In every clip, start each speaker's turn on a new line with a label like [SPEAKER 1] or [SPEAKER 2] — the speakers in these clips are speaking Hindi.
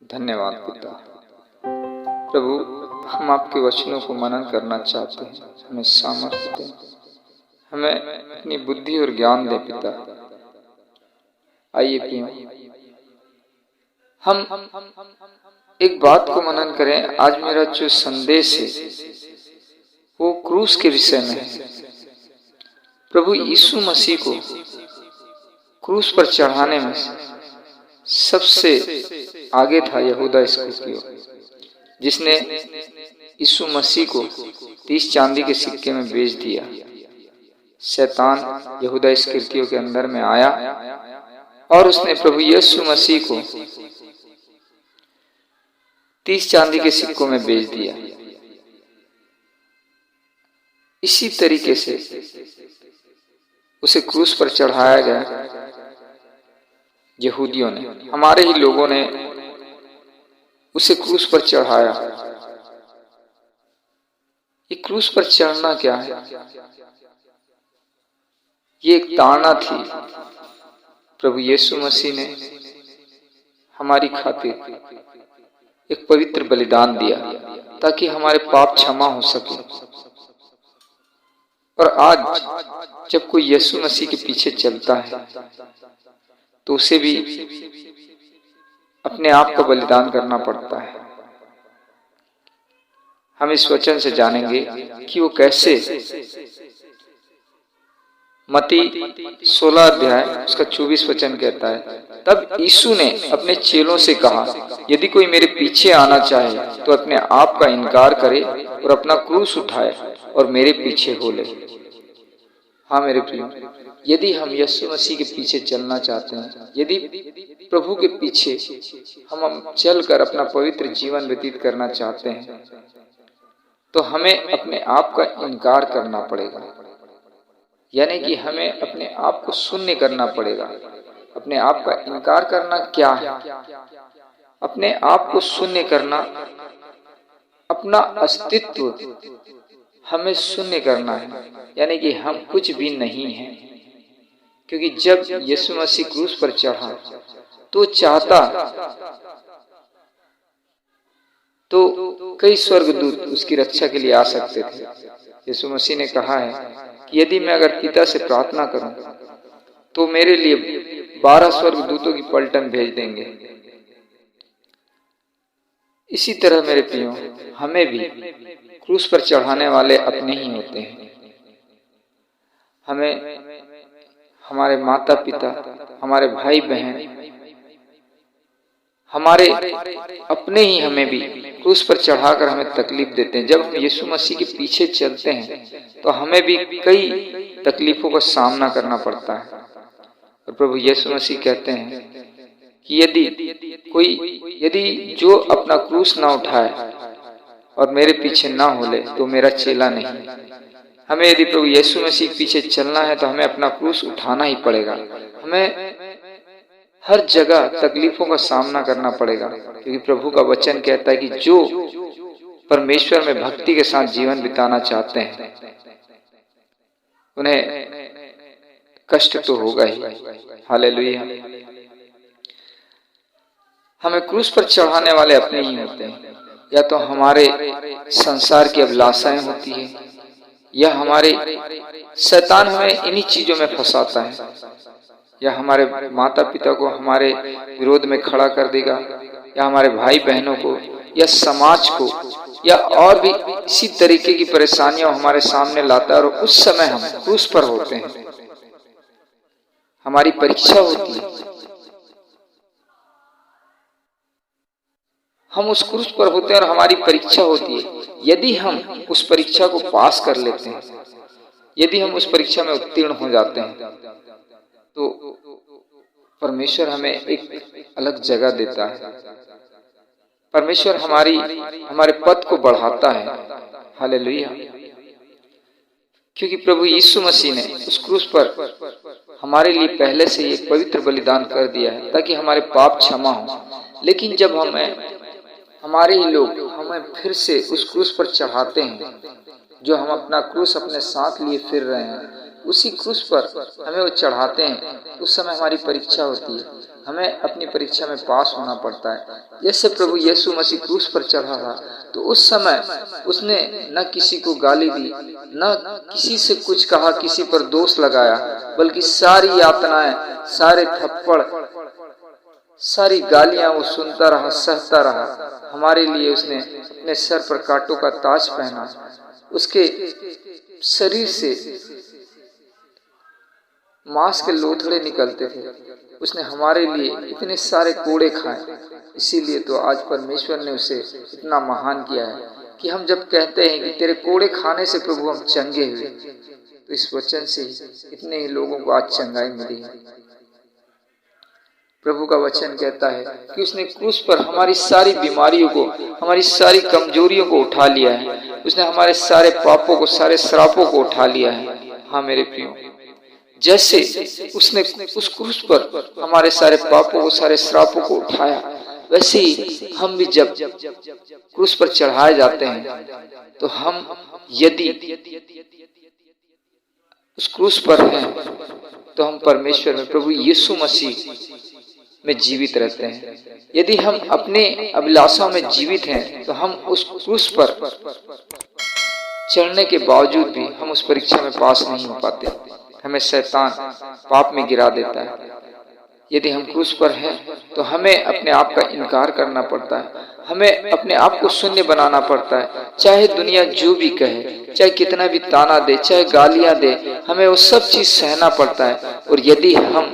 [SPEAKER 1] धन्यवाद पिता। प्रभु, हम आपके वचनों को मनन करना चाहते हैं, हमें सामर्थ्य दें, हमें अपनी बुद्धि और ज्ञान दे पिता। आइए प्रियो, हम एक बात को मनन करें। आज मेरा जो संदेश है वो क्रूस के विषय में है। प्रभु यीशु मसीह को क्रूस पर चढ़ाने में सबसे आगे था यहूदा इस्करियोती, जिसने यीशु मसीह को 30 चांदी के सिक्के में बेच दिया। शैतान यहूदा इस्करियोती के अंदर में आया और उसने प्रभु यीशु मसीह को 30 चांदी के सिक्कों में बेच दिया। इसी तरीके से उसे क्रूस पर चढ़ाया गया। यहूदियों ने, हमारे ही लोगों ने उसे क्रूस पर चढ़ाया। ये क्रूस पर चढ़ना क्या है? ये एक ताड़ना थी। प्रभु यीशु मसीह ने हमारी खातिर एक पवित्र बलिदान दिया ताकि हमारे पाप क्षमा हो सके। और आज जब कोई यीशु मसीह के पीछे चलता है तो उसे भी अपने आप का बलिदान करना पड़ता है। हम इस वचन से जानेंगे कि वो कैसे। मत्ती 16 अध्याय उसका 24 वचन कहता है, तब यीशु ने अपने चेलों से कहा, यदि कोई मेरे पीछे आना चाहे तो अपने आप का इनकार करे और अपना क्रूस उठाए और मेरे पीछे हो ले। हाँ मेरे प्रियो, यदि हम यीशु मसीह के पीछे चलना चाहते हैं, यदि प्रभु के पीछे हम चलकर अपना पवित्र जीवन व्यतीत करना चाहते हैं, तो हमें अपने आप का इनकार करना पड़ेगा। यानी कि हमें अपने आप को शून्य करना पड़ेगा। अपने आप का इनकार करना क्या है? अपने आप को शून्य करना, अपना अस्तित्व हमें शून्य करना है। यानी कि हम कुछ भी नहीं हैं। क्योंकि जब यीशु मसीह क्रूस पर चढ़ा तो चाहता तो कई स्वर्गदूत उसकी रक्षा के लिए आ सकते थे। यीशु मसीह ने कहा है कि यदि मैं अगर पिता से प्रार्थना करूं तो मेरे लिए 12 स्वर्गदूतों की पलटन भेज देंगे। इसी तरह मेरे प्रियो, हमें भी क्रूस पर चढ़ाने वाले अपने ही होते हैं। हमें हमारे माता पिता, हमारे भाई बहन, हमारे अपने ही हमें भी क्रूस पर चढ़ाकर हमें तकलीफ देते हैं। जब हम यीशु मसीह के पीछे चलते हैं तो हमें भी कई तकलीफों का सामना करना पड़ता है। और प्रभु यीशु मसीह कहते हैं कि यदि जो अपना क्रूस ना उठाए और मेरे पीछे ना हो ले तो मेरा चेला नहीं। हमें यदि प्रभु यीशु मसीह के पीछे चलना है तो हमें अपना क्रूस उठाना ही पड़ेगा। हमें हर जगह तकलीफों का सामना करना पड़ेगा, क्योंकि प्रभु का वचन कहता है कि जो परमेश्वर में भक्ति के साथ जीवन बिताना चाहते हैं उन्हें कष्ट तो होगा ही। हालेलुया। हमें क्रूस पर चढ़ाने वाले अपने ही होते हैं। या तो हमारे संसार की अभिलाषाएं होती है, या हमारे शैतान हमें इन्हीं चीजों में फंसाता है, या हमारे माता पिता को हमारे विरोध में खड़ा कर देगा, या हमारे भाई बहनों को, या समाज को, या और भी इसी तरीके की परेशानियां हमारे सामने लाता है। और उस समय हम क्रूस पर होते हैं, हमारी परीक्षा होती है, हम उस क्रूस पर होते हैं और हमारी परीक्षा होती है। यदि हम उस परीक्षा को पास कर लेते हैं, यदि हम उस परीक्षा में उत्तीर्ण हो जाते हैं, तो परमेश्वर हमें एक अलग जगह देता है। परमेश्वर हमारे पद को बढ़ाता है। हालेलुया। क्योंकि प्रभु यीशु मसीह ने उस क्रूस पर हमारे लिए पहले से एक पवित्र बलिदान कर दिया है ताकि हमारे पाप क्षमा हो। लेकिन जब हमारे ही लोग हमें फिर से उस क्रूस पर चढ़ाते हैं, जो हम अपना क्रूस अपने साथ लिए फिर रहे हैं, उसी क्रूस पर हमें वो चढ़ाते हैं, उस समय हमारी परीक्षा होती है। हमें अपनी परीक्षा में पास होना पड़ता है। जैसे प्रभु यीशु मसीह क्रूस पर चढ़ा था, तो उस समय उसने न किसी को गाली दी, न किसी से कुछ कहा, किसी पर दोष लगाया, बल्कि सारी यातनाएं, सारे थप्पड़, सारी गालियां वो सुनता रहा, सहता रहा। हमारे लिए उसने अपने सर पर कांटों का ताज पहना, उसके शरीर से मांस के लोथड़े निकलते थे, उसने हमारे लिए इतने सारे कोड़े खाए। इसीलिए तो आज परमेश्वर ने उसे इतना महान किया है कि हम जब कहते हैं कि तेरे कोड़े खाने से प्रभु हम चंगे हुए, तो इस वचन से इतने ही लोगों को आज चंगाई मिली है। प्रभु का वचन कहता है कि उसने क्रूस पर हमारी सारी बीमारियों को, हमारी सारी कमजोरियों को उठा लिया है। उसने हमारे सारे पापों को, सारे श्रापों को उठा लिया है। हाँ मेरे प्रियो, जैसे उसने उस क्रूस पर हमारे सारे पापों को, सारे श्रापों को उठाया, वैसे ही हम भी जब क्रूस पर चढ़ाए जाते हैं, तो हम यदि उस क्रूस पर हैं, तो हम परमेश्वर में, प्रभु यीशु मसीह में जीवित रहते हैं। यदि हम अपने अभिलाषाओं में जीवित हैं, तो हम उस क्रूस पर चढ़ने के बावजूद भी हम उस परीक्षा में पास नहीं हो पाते। हमें शैतान पाप में गिरा देता है। यदि हम क्रूस पर हैं, तो हमें अपने आप का इनकार करना पड़ता है, हमें अपने आप को शून्य बनाना पड़ता है। चाहे दुनिया जो भी कहे, चाहे कितना भी ताना दे, चाहे गालियां दे, हमें वो सब चीज सहना पड़ता है। और यदि हम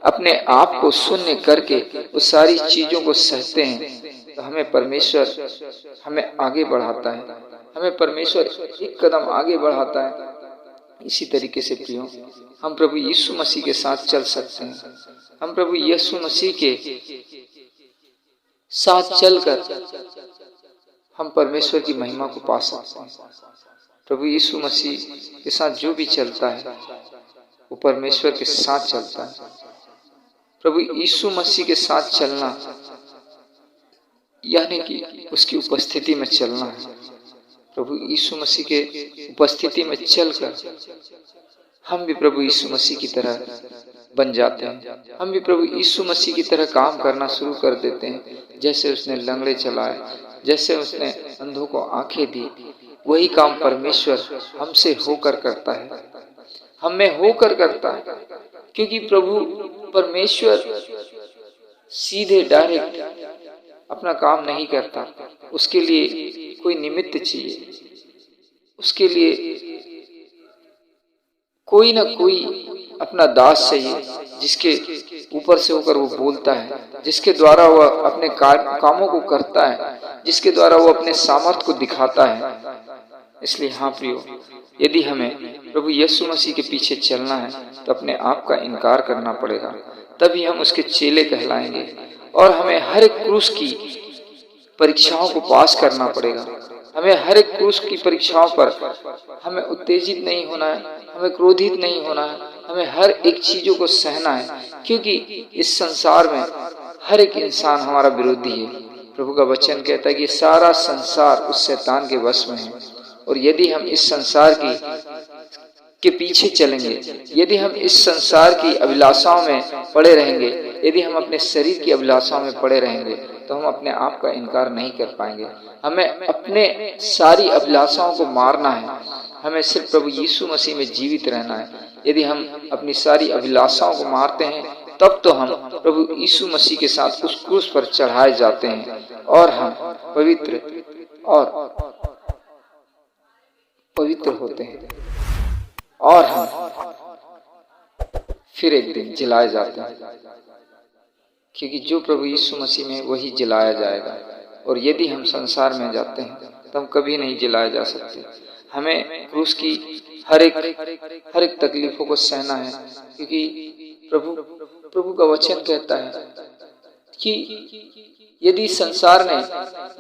[SPEAKER 1] अपने आप को शून्य करके उस सारी चीजों को सहते हैं, तो हमें परमेश्वर हमें आगे बढ़ाता है, हमें परमेश्वर एक कदम आगे बढ़ाता है। इसी तरीके से प्रियो, हम प्रभु यीशु मसीह के साथ चल सकते हैं। हम प्रभु यीशु मसीह के साथ चलकर हम परमेश्वर की महिमा को पा सकते हैं। प्रभु यीशु मसीह के साथ जो भी चलता है, वो परमेश्वर के साथ चलता है। प्रभु यीशु मसीह के साथ चलना यानी कि उसकी उपस्थिति में चलना है। प्रभु यीशु मसीह के उपस्थिति में चलकर हम भी प्रभु यीशु मसीह की तरह बन जाते हैं। हम भी प्रभु यीशु मसीह की तरह काम करना शुरू कर देते हैं। जैसे उसने लंगड़े चलाए, जैसे उसने अंधों को आंखें दी, वही काम परमेश्वर हमसे होकर करता है, हम में होकर करता है। क्योंकि प्रभु परमेश्वर सीधे डायरेक्ट अपना काम नहीं करता, उसके लिए कोई निमित्त चाहिए, उसके लिए कोई ना कोई अपना दास चाहिए, जिसके ऊपर से होकर वो बोलता है, जिसके द्वारा वह अपने कामों को करता है, जिसके द्वारा वो अपने सामर्थ्य को दिखाता है। इसलिए हाँ प्रियो, यदि हमें प्रभु यीशु मसीह के पीछे चलना है, तो अपने आप का इनकार करना पड़ेगा, तभी हम उसके चेले कहलाएंगे। और हमें हर एक क्रूस की परीक्षाओं को पास करना पड़ेगा। हमें हर एक क्रूस की परीक्षाओं पर हमें उत्तेजित नहीं होना है, हमें क्रोधित नहीं होना है, हमें हर एक चीजों को सहना है। क्योंकि इस संसार में हर एक इंसान हमारा विरोधी है। प्रभु का वचन कहता है कि सारा संसार उस शैतान के वश में है। और यदि हम इस संसार के पीछे चलेंगे, यदि हम इस संसार की अभिलाषाओं में पड़े रहेंगे, यदि हम अपने शरीर की अभिलाषाओं में पड़े रहेंगे, तो हम अपने आप का इनकार नहीं कर पाएंगे। हमें अपने सारी अभिलाषाओं को मारना है, हमें सिर्फ प्रभु यीशु मसीह में जीवित रहना है। यदि हम अपनी सारी अभिलाषाओं को मारते हैं, तब तो हम प्रभु यीशु मसीह के साथ उस क्रूस पर चढ़ाए जाते हैं और हम पवित्र होते हैं और हम फिर एक दिन जलाए जाते हैं। क्योंकि जो प्रभु यीशु मसीह में, वही जलाया जाएगा। और यदि हम संसार में जाते हैं, तो हम कभी नहीं जलाए जा सकते। हमें क्रूस की हर एक तकलीफों को सहना है। क्योंकि प्रभु का वचन कहता है कि यदि संसार ने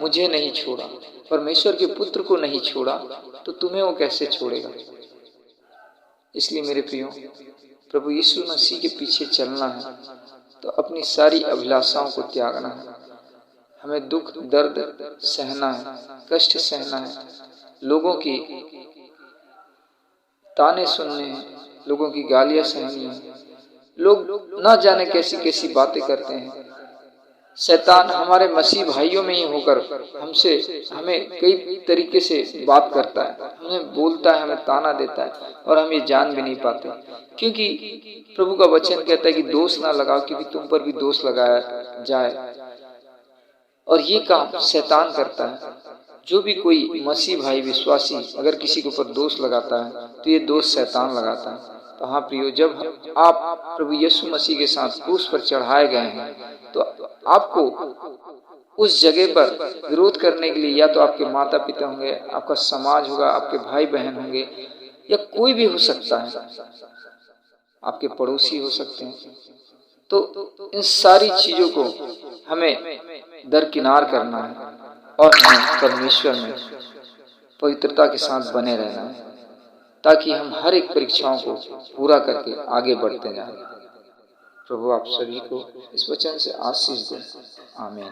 [SPEAKER 1] मुझे नहीं छोड़ा, परमेश्वर के पुत्र को नहीं छोड़ा, तो तुम्हें वो कैसे छोड़ेगा। इसलिए मेरे प्रियो, प्रभु यीशु मसीह के पीछे चलना है, तो अपनी सारी अभिलाषाओं को त्यागना है। हमें दुख दर्द सहना है, कष्ट सहना है, लोगों की ताने सुनने हैं, लोगों की गालियां सहनी है, लोग ना जाने कैसी कैसी बातें करते हैं। शैतान हमारे मसीह भाइयों में ही होकर हमें कई तरीके से बात करता है, हमें बोलता है, हमें ताना देता है और हम ये जान भी नहीं पाते, क्योंकि प्रभु का वचन कहता है कि दोष ना लगाओ क्योंकि तुम पर भी दोष लगाया जाए। और ये काम शैतान करता है। जो भी कोई मसीह भाई विश्वासी अगर किसी के ऊपर दोष लगाता है तो ये दोष शैतान लगाता है। तो हाँ प्रियो, जब आप प्रभु यीशु मसीह के साथ क्रूस पर चढ़ाए गए हैं तो आपको उस जगह पर विरोध करने के लिए या तो आपके माता पिता होंगे, आपका समाज होगा, आपके भाई बहन होंगे, या कोई भी हो सकता है, आपके पड़ोसी हो सकते हैं। तो इन सारी चीजों को हमें दरकिनार करना है और हमें परमेश्वर में पवित्रता के साथ बने रहना है, ताकि हम हर एक परीक्षाओं को पूरा करके आगे बढ़ते जाएं। प्रभु आप सभी को इस वचन से आशीष दें। आमीन।